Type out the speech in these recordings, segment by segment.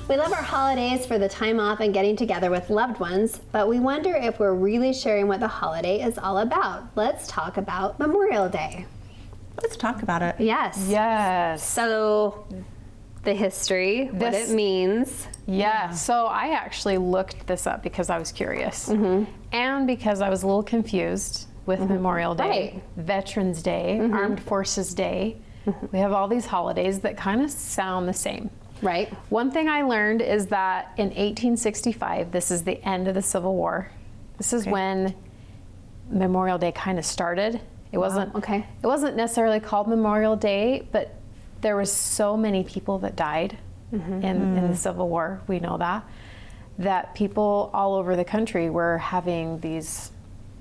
We love our holidays for the time off and getting together with loved ones, but we wonder if we're really sharing what the holiday is all about. Let's talk about Memorial Day. Let's talk about it. Yes. Yes. So, the history, what it means. Yeah. So I actually looked this up because I was curious, and because I was a little confused with Memorial Day, Veterans Day, Armed Forces Day. We have all these holidays that kind of sound the same. Right. One thing I learned is that in 1865, this is the end of the Civil War. This is when Memorial Day kind of started. It wasn't It wasn't necessarily called Memorial Day, but there was so many people that died in the Civil War. We know that people all over the country were having these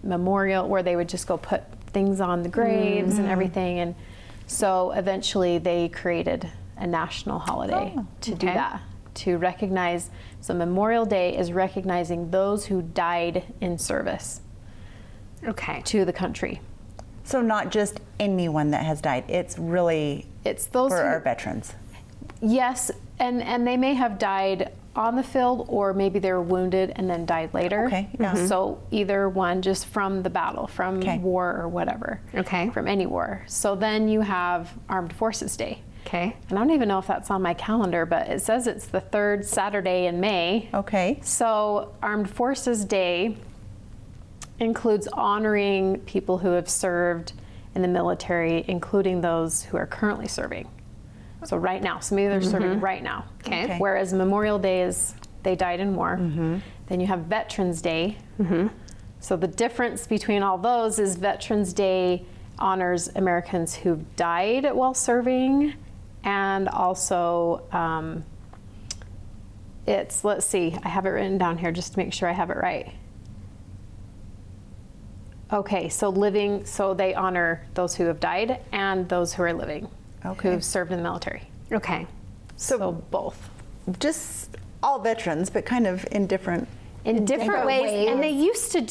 memorial where they would just go put things on the graves and everything, and so eventually they created a national holiday to do that, to recognize. So Memorial Day is recognizing those who died in service to the country. So not just anyone that has died, it's really those for our veterans. Yes, and they may have died on the field, or maybe they were wounded and then died later. Okay, yeah. So either one, just from the battle, from war or whatever. Okay. From any war. So then you have Armed Forces Day. Okay. And I don't even know if that's on my calendar, but it says it's the third Saturday in May. Okay. So Armed Forces Day includes honoring people who have served in the military, including those who are currently serving. So right now, so maybe they're serving right now. Okay. Whereas Memorial Day is they died in war. Then you have Veterans Day. So the difference between all those is Veterans Day honors Americans who died while serving, and also let's see, I have it written down here just to make sure I have it right. Okay, so they honor those who have died and those who are living, who have served in the military. Okay. So both. Just all veterans, but kind of in different ways. And they used to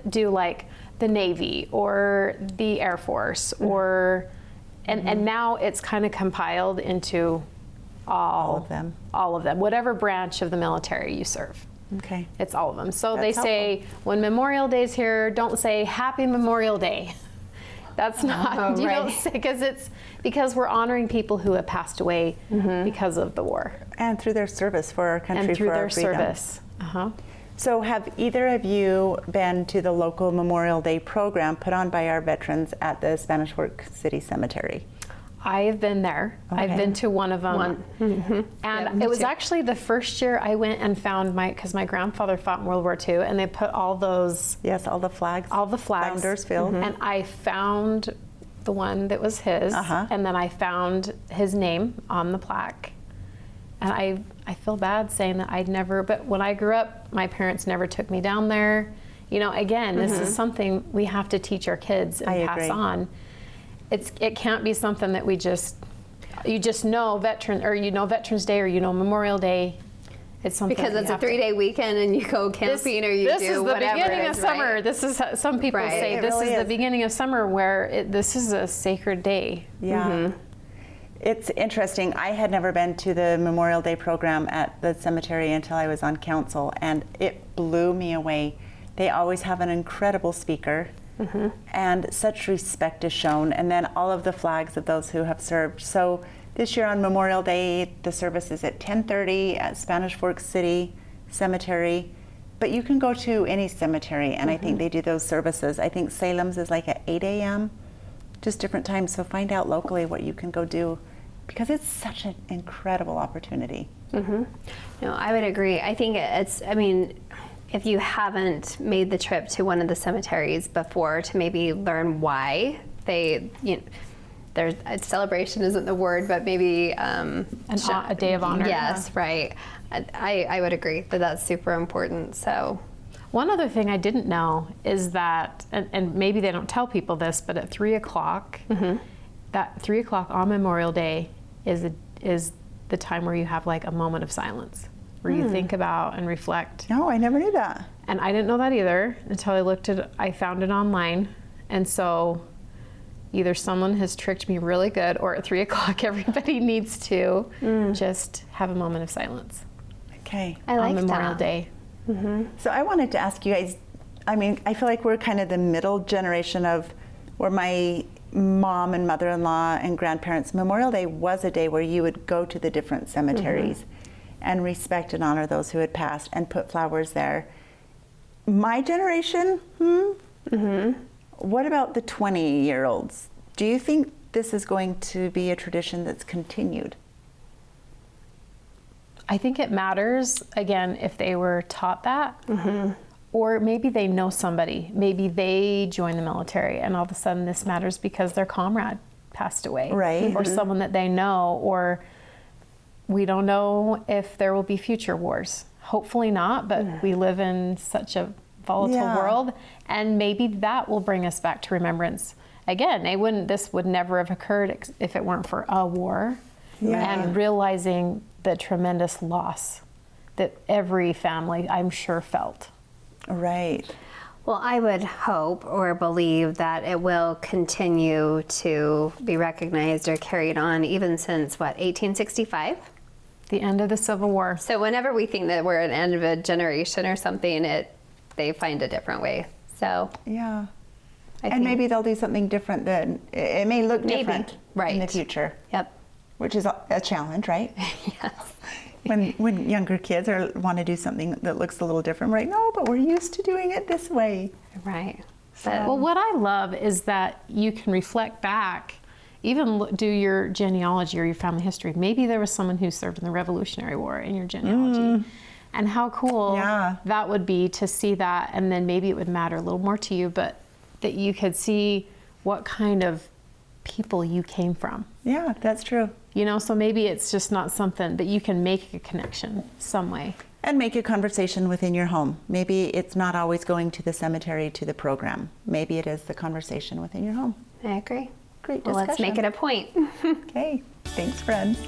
do like the Navy or the Air Force or and now it's kind of compiled into all of them. Whatever branch of the military you serve. Okay. It's all of them. So That's they say helpful. when Memorial Day's here, don't say Happy Memorial Day. That's not, you don't say, because we're honoring people who have passed away because of the war. And through their service for our country, And through for their our freedom. service. So have either of you been to the local Memorial Day program put on by our veterans at the Spanish Fork City Cemetery? I've been there. I've been to one of them. And it was actually the first year I went and found because my grandfather fought in World War II, and they put all those. Yes, all the flags. Founders Field. And I found the one that was his, and then I found his name on the plaque. And I feel bad saying that I'd never, but when I grew up, my parents never took me down there. You know, again, this is something we have to teach our kids and pass on. It can't be something that you just know Veterans Day or Memorial Day. It's something because it's a 3-day weekend and you go camping or you do whatever. This is the beginning of summer. This is some people say this is the beginning of summer where this is a sacred day. Yeah. It's interesting. I had never been to the Memorial Day program at the cemetery until I was on council, and it blew me away. They always have an incredible speaker. And such respect is shown, and then all of the flags of those who have served. So this year on Memorial Day, the service is at 10:30 at Spanish Fork City Cemetery, but you can go to any cemetery, and I think they do those services. I think Salem's is like at 8 a.m., just different times, so find out locally what you can go do, because it's such an incredible opportunity. No, I would agree. I think if you haven't made the trip to one of the cemeteries before to maybe learn why there's celebration isn't the word, but maybe a day of honor. Yes, right. I would agree that that's super important. So one other thing I didn't know is that, and maybe they don't tell people this, but at 3 o'clock, that 3 o'clock on Memorial Day is the time where you have like a moment of silence, where you think about and reflect. No, I never knew that. And I didn't know that either until I found it online. And so either someone has tricked me really good, or at 3 o'clock everybody needs to just have a moment of silence Okay. I like on Memorial that. Day. So I wanted to ask you guys, I mean, I feel like we're kind of the middle generation of where my mom and mother-in-law and grandparents, Memorial Day was a day where you would go to the different cemeteries and respect and honor those who had passed and put flowers there. My generation, what about the 20-year-olds? Do you think this is going to be a tradition that's continued? I think it matters, again, if they were taught that, or maybe they know somebody. Maybe they joined the military and all of a sudden this matters because their comrade passed away. Right. Or someone that they know, or we don't know if there will be future wars. Hopefully not, but we live in such a volatile world, and maybe that will bring us back to remembrance. Again, this would never have occurred if it weren't for a war. And realizing the tremendous loss that every family, I'm sure, felt. Right. Well, I would hope or believe that it will continue to be recognized or carried on even since, 1865? The end of the Civil War. So whenever we think that we're at the end of a generation or something, they find a different way. So Yeah. I And think, maybe they'll do something different then. It may look Maybe. different in the Right. future, Yep. which is a challenge, right? Yes. When younger kids want to do something that looks a little different, we're like, no, but we're used to doing it this way. Right. Well, what I love is that you can reflect back, even do your genealogy or your family history. Maybe there was someone who served in the Revolutionary War in your genealogy. And how cool that would be to see that, and then maybe it would matter a little more to you, but that you could see what kind of people you came from. Yeah, that's true. You know, so maybe it's just not something, but you can make a connection some way. And make a conversation within your home. Maybe it's not always going to the cemetery to the program. Maybe it is the conversation within your home. I agree. Great Well, discussion. let's make it a point. Okay, thanks, friends.